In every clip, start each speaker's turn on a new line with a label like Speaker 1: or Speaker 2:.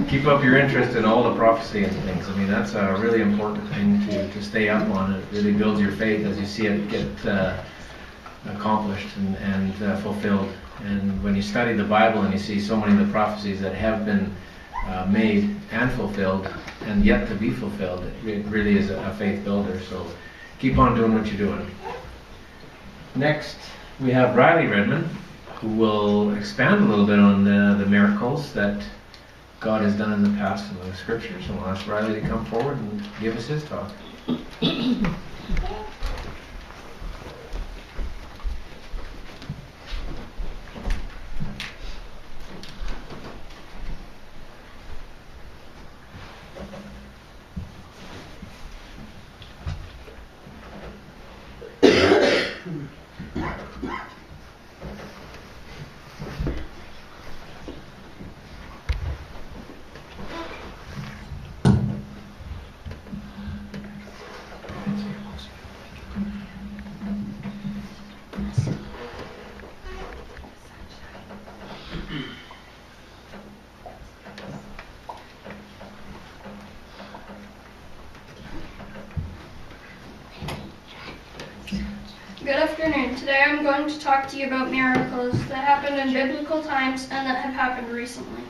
Speaker 1: Keep up your interest in all the prophecy and things. I mean, that's a really important thing to stay up on. It really builds your faith as you see it get accomplished and fulfilled. And when you study the Bible and you see so many of the prophecies that have been made and fulfilled and yet to be fulfilled, it really is a faith builder. So keep on doing what you're doing. Next, we have Riley Redmond, who will expand a little bit on the miracles that God has done in the past in the scriptures. And we'll ask Riley to come forward and give us his talk.
Speaker 2: Good afternoon. Today I'm going to talk to you about miracles that happened in biblical times and that have happened recently.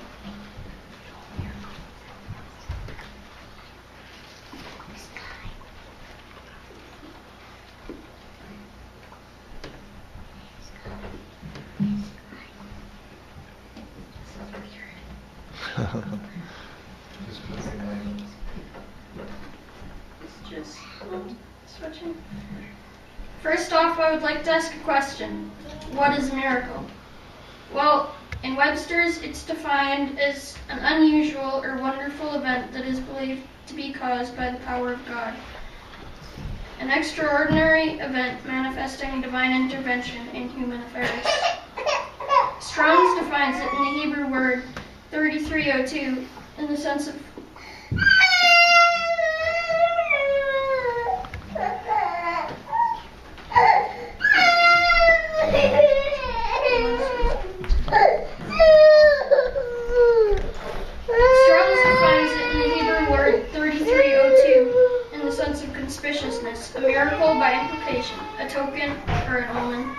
Speaker 2: Switching. First off, I would like to ask a question. What is a miracle? Well, in Webster's, it's defined as an unusual or wonderful event that is believed to be caused by the power of God. An extraordinary event manifesting divine intervention in human affairs. Strong's defines it in the Hebrew word 3302 in the sense of conspicuousness, a miracle by implication, a token or an omen,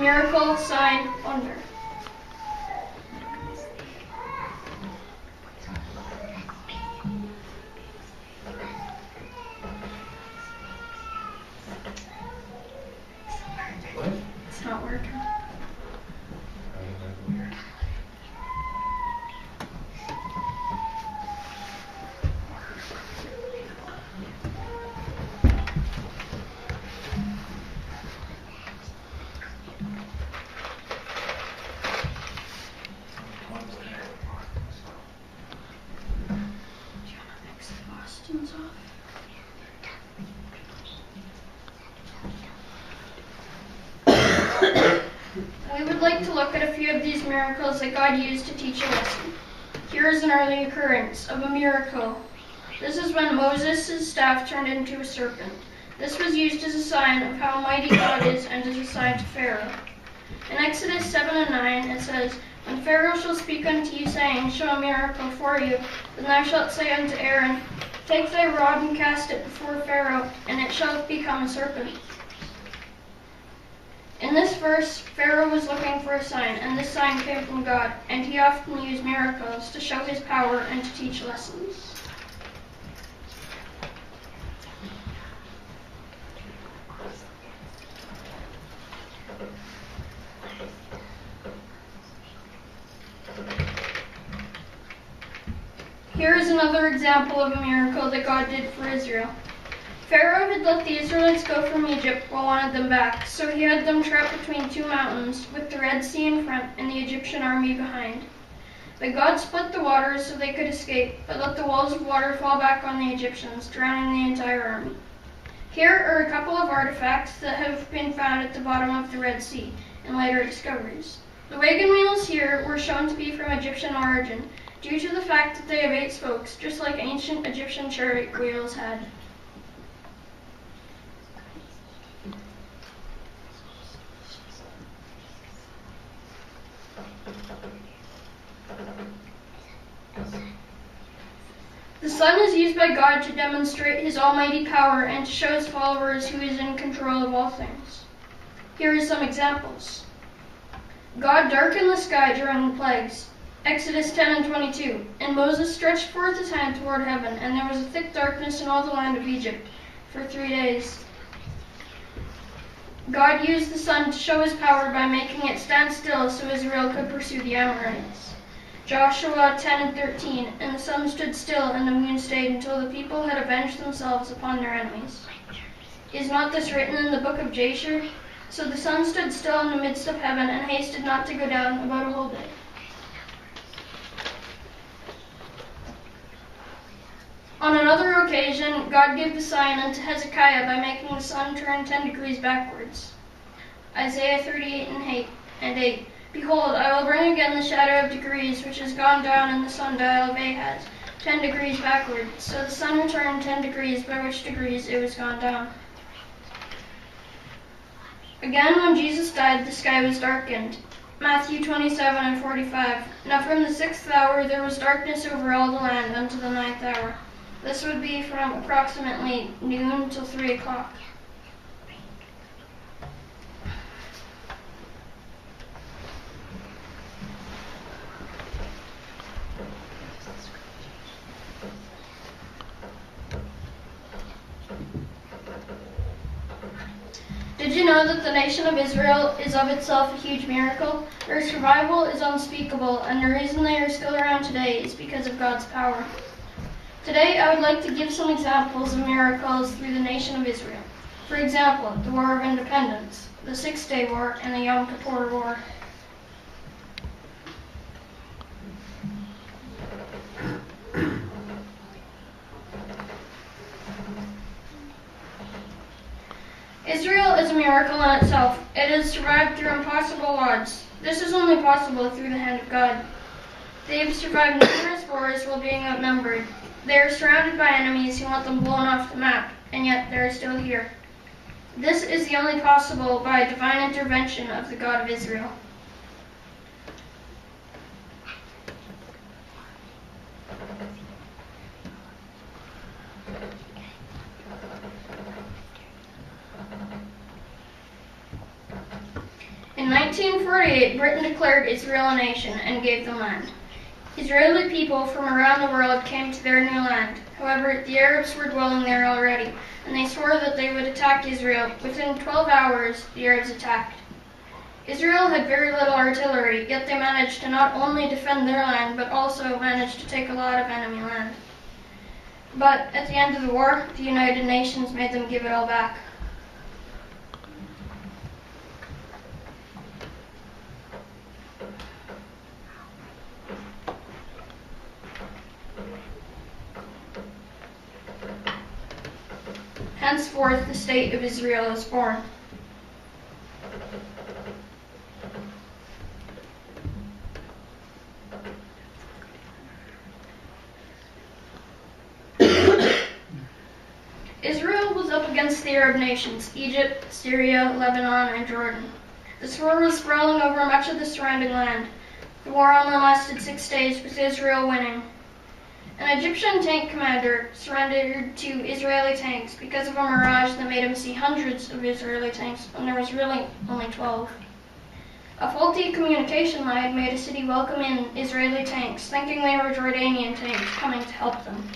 Speaker 2: miracle, sign, wonder. It's not working. We would like to look at a few of these miracles that God used to teach a lesson. Here is an early occurrence of a miracle. This is when Moses' staff turned into a serpent. This was used as a sign of how mighty God is and as a sign to Pharaoh. In Exodus 7 and 9 it says, "When Pharaoh shall speak unto you, saying, Show a miracle for you, then thou shalt say unto Aaron, Take thy rod and cast it before Pharaoh, and it shall become a serpent." In this verse, Pharaoh was looking for a sign, and this sign came from God, and he often used miracles to show his power and to teach lessons. Here is another example of a miracle that God did for Israel. Pharaoh had let the Israelites go from Egypt but wanted them back, so he had them trapped between two mountains, with the Red Sea in front and the Egyptian army behind. But God split the waters so they could escape, but let the walls of water fall back on the Egyptians, drowning the entire army. Here are a couple of artifacts that have been found at the bottom of the Red Sea in later discoveries. The wagon wheels here were shown to be from Egyptian origin, due to the fact that they have 8 spokes, just like ancient Egyptian chariot wheels had. The sun is used by God to demonstrate his almighty power and to show his followers who is in control of all things. Here are some examples. God darkened the sky during the plagues. Exodus 10 and 22. And Moses stretched forth his hand toward heaven, and there was a thick darkness in all the land of Egypt for 3 days. God used the sun to show his power by making it stand still so Israel could pursue the Amorites. Joshua 10 and 13. And the sun stood still and the moon stayed until the people had avenged themselves upon their enemies. Is not this written in the book of Jasher? So the sun stood still in the midst of heaven and hasted not to go down about a whole day. On another occasion, God gave the sign unto Hezekiah by making the sun turn 10 degrees backwards. Isaiah 38 and 8. Behold, I will bring again the shadow of degrees which has gone down in the sundial of Ahaz, 10 degrees backward. So the sun returned 10 degrees, by which degrees it was gone down. Again, when Jesus died, the sky was darkened. Matthew 27 and 45. Now from the 6th hour there was darkness over all the land unto the 9th hour. This would be from approximately noon till 3 o'clock. Did you know that the nation of Israel is of itself a huge miracle? Their survival is unspeakable, and the reason they are still around today is because of God's power. Today, I would like to give some examples of miracles through the nation of Israel. For example, the War of Independence, the 6-Day War, and the Yom Kippur War. Israel is a miracle in itself. It has survived through impossible odds. This is only possible through the hand of God. They have survived numerous wars while being outnumbered. They are surrounded by enemies who want them blown off the map, and yet they are still here. This is the only possible by divine intervention of the God of Israel. In 1948, Britain declared Israel a nation and gave them land. Israeli people from around the world came to their new land. However, the Arabs were dwelling there already, and they swore that they would attack Israel. Within 12 hours, the Arabs attacked. Israel had very little artillery, yet they managed to not only defend their land, but also managed to take a lot of enemy land. But at the end of the war, the United Nations made them give it all back. Henceforth, the state of Israel is born. Israel was up against the Arab nations, Egypt, Syria, Lebanon, and Jordan. This war was sprawling over much of the surrounding land. The war only lasted 6 days, with Israel winning. An Egyptian tank commander surrendered to Israeli tanks because of a mirage that made him see hundreds of Israeli tanks when there was really only 12. A faulty communication line made a city welcome in Israeli tanks, thinking they were Jordanian tanks coming to help them.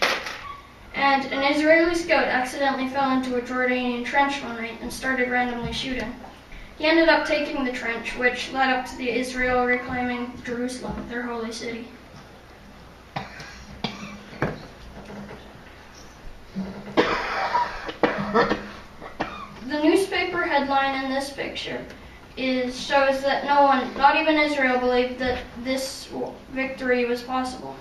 Speaker 2: And an Israeli scout accidentally fell into a Jordanian trench one night and started randomly shooting. He ended up taking the trench, which led up to the Israel reclaiming Jerusalem, their holy city. The newspaper headline in this picture shows that no one, not even Israel, believed that this victory was possible.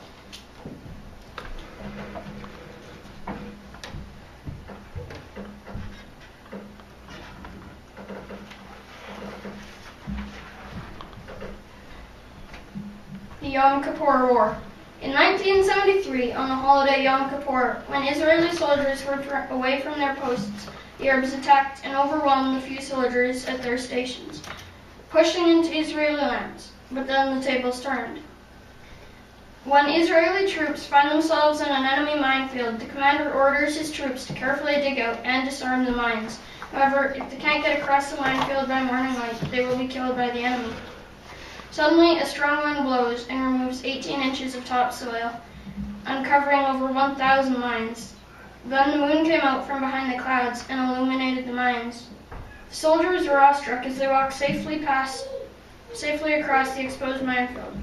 Speaker 2: The Yom Kippur War. In 1973, on the holiday Yom Kippur, when Israeli soldiers were away from their posts, the Arabs attacked and overwhelmed the few soldiers at their stations, pushing into Israeli lands. But then the tables turned. When Israeli troops find themselves in an enemy minefield, the commander orders his troops to carefully dig out and disarm the mines. However, if they can't get across the minefield by morning light, they will be killed by the enemy. Suddenly, a strong wind blows and removes 18 inches of topsoil, uncovering over 1,000 mines. Then the moon came out from behind the clouds and illuminated the mines. The soldiers were awestruck as they walked safely across the exposed minefield.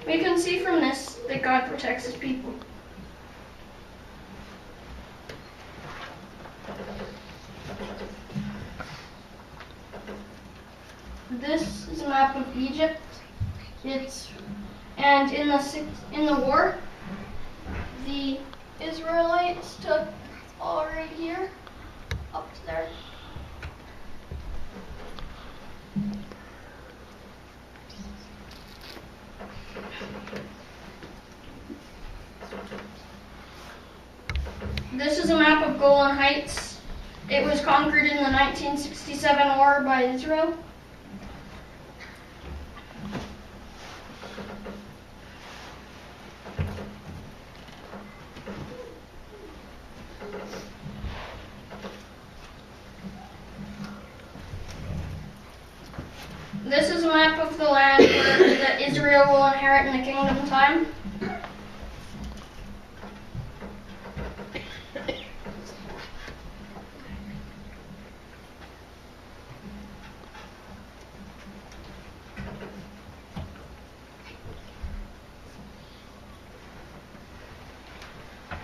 Speaker 2: We can see from this that God protects his people. This is a map of Egypt. And in the war, the Israelites took all right here up to there. This is a map of Golan Heights. It was conquered in the 1967 war by Israel. This is a map of the land that Israel will inherit in the kingdom time.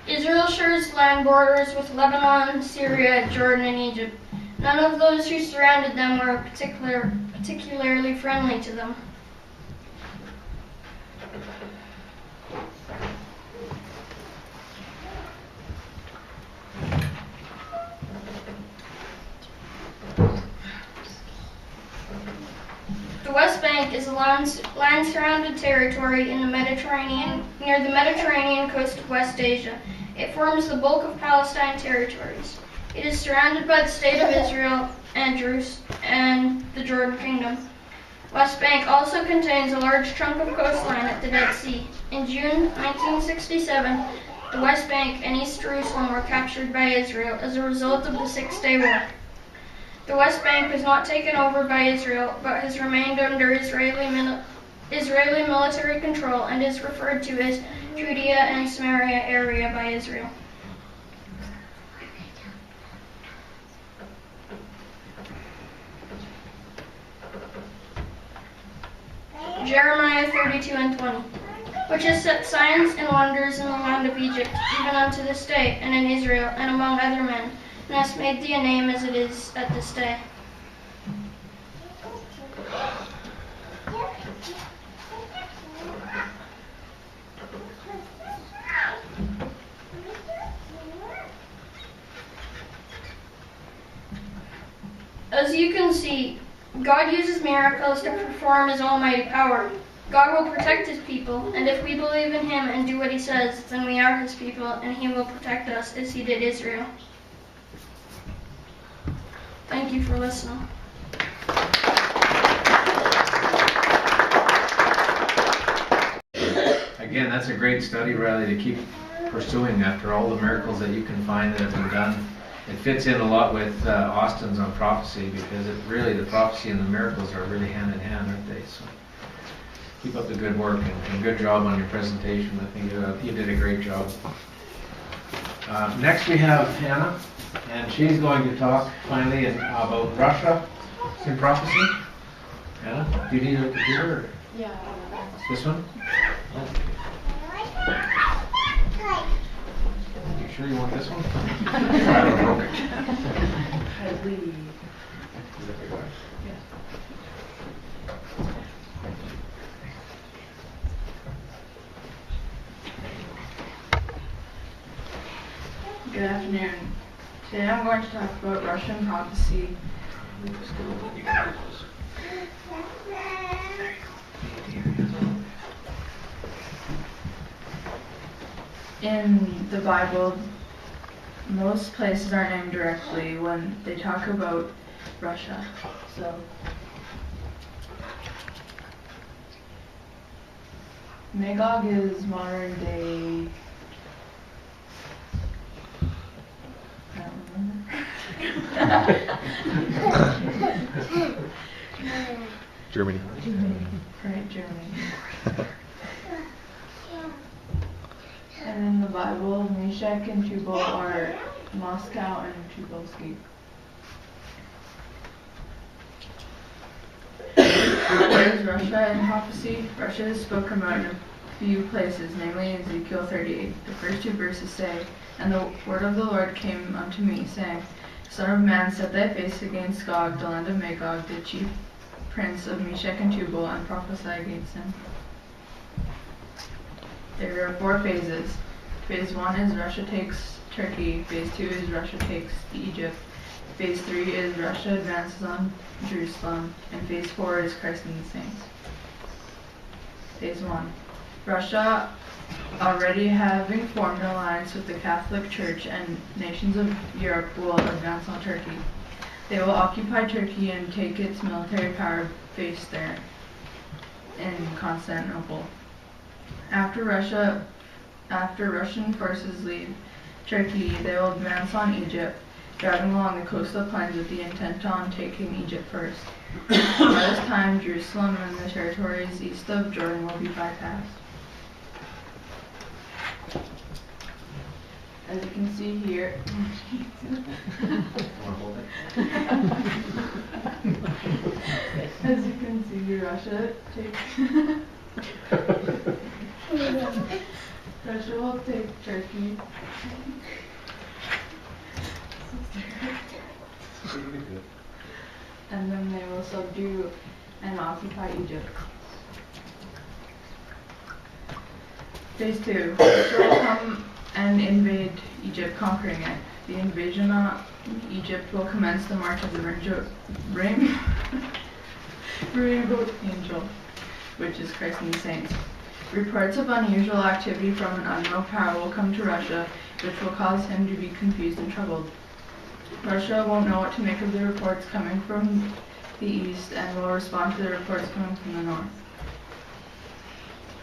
Speaker 2: Israel shares land borders with Lebanon, Syria, Jordan, and Egypt. None of those who surrounded them were particularly friendly to them. The West Bank is a land-surrounded territory in the Mediterranean, near the Mediterranean coast of West Asia. It forms the bulk of Palestine territories. It is surrounded by the State of Israel and and the Jordan Kingdom. West Bank also contains a large chunk of coastline at the Dead Sea. In June 1967, the West Bank and East Jerusalem were captured by Israel as a result of the Six-Day War. The West Bank was not taken over by Israel, but has remained under Israeli military control and is referred to as Judea and Samaria area by Israel. Jeremiah 32 and 20, which has set signs and wonders in the land of Egypt, even unto this day, and in Israel, and among other men, and hast made thee a name as it is at this day. As you can see, God uses miracles to perform his almighty power. God will protect his people, and if we believe in him and do what he says, then we are his people, and he will protect us as he did Israel. Thank you for listening.
Speaker 1: Again, that's a great study, Riley, to keep pursuing after all the miracles that you can find that have been done. It fits in a lot with Austin's on prophecy, because it really, the prophecy and the miracles are really hand in hand, aren't they? So keep up the good work, and good job on your presentation. I think you did a great job. Next we have Hannah, and she's going to talk finally about Russia in prophecy. Hannah, do you need a computer? Or?
Speaker 3: Yeah.
Speaker 1: This one? Oh. You sure you want this one? I broke it.
Speaker 3: I believe. Good afternoon. Today I'm going to talk about Russian prophecy. In the Bible, most places aren't named directly when they talk about Russia. So Magog is modern day. I don't remember.
Speaker 4: Germany.
Speaker 3: Right, Germany. And in the Bible, Meshach and Tubal are Moscow and Tubalski. There's Russia in prophecy. Russia is spoken about in a few places, namely in Ezekiel 38. The first two verses say, "And the word of the Lord came unto me, saying, Son of man, set thy face against Gog, the land of Magog, the chief prince of Meshach and Tubal, and prophesy against him." There are 4 phases. Phase 1 is Russia takes Turkey. Phase 2 is Russia takes Egypt. Phase 3 is Russia advances on Jerusalem. And Phase 4 is Christ and the saints. Phase 1. Russia, already having formed an alliance with the Catholic Church and nations of Europe, will advance on Turkey. They will occupy Turkey and take its military power base there in Constantinople. After Russian forces leave Turkey, they will advance on Egypt, driving along the coastal plains with the intent on taking Egypt first. By this time, Jerusalem and the territories east of Jordan will be bypassed. As you can see here, as you can see, Russia will take Turkey. And then they will subdue and occupy Egypt. Phase 2. Russia will come and invade Egypt, conquering it. The invasion on Egypt will commence the march of the Rainbow Angel, which is Christ and the saints. Reports of unusual activity from an unknown power will come to Russia, which will cause him to be confused and troubled. Russia won't know what to make of the reports coming from the east and will respond to the reports coming from the north.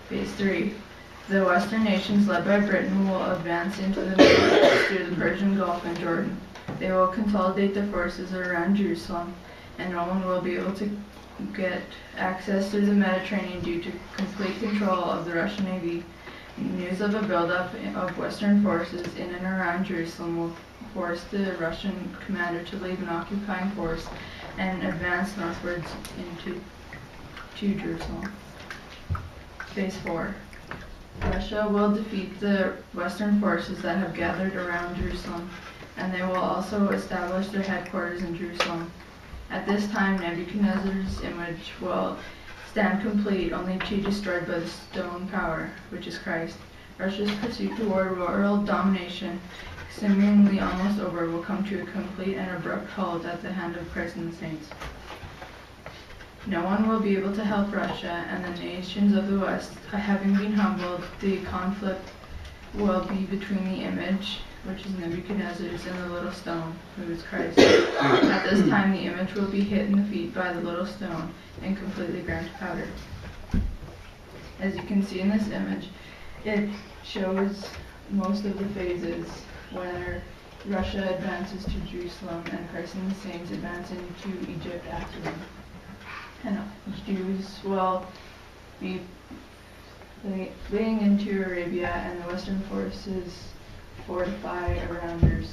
Speaker 3: Phase 3. The Western nations led by Britain will advance into the Middle East through the Persian Gulf and Jordan. They will consolidate their forces around Jerusalem, and no one will be able to get access through the Mediterranean due to complete control of the Russian Navy. News of a buildup of Western forces in and around Jerusalem will force the Russian commander to leave an occupying force and advance northwards to Jerusalem. Phase 4. Russia will defeat the Western forces that have gathered around Jerusalem, and they will also establish their headquarters in Jerusalem. At this time, Nebuchadnezzar's image will stand complete, only to be destroyed by the stone power, which is Christ. Russia's pursuit toward world domination, seemingly almost over, will come to a complete and abrupt halt at the hand of Christ and the saints. No one will be able to help Russia, and the nations of the West, having been humbled, the conflict will be between the image, which is Nebuchadnezzar's, and the little stone, who is Christ. At this time, the image will be hit in the feet by the little stone and completely ground to powder. As you can see in this image, it shows most of the phases where Russia advances to Jerusalem and Christ and the saints advance into Egypt after them. And Jews will be fleeing into Arabia, and the Western forces fortify around Jerusalem.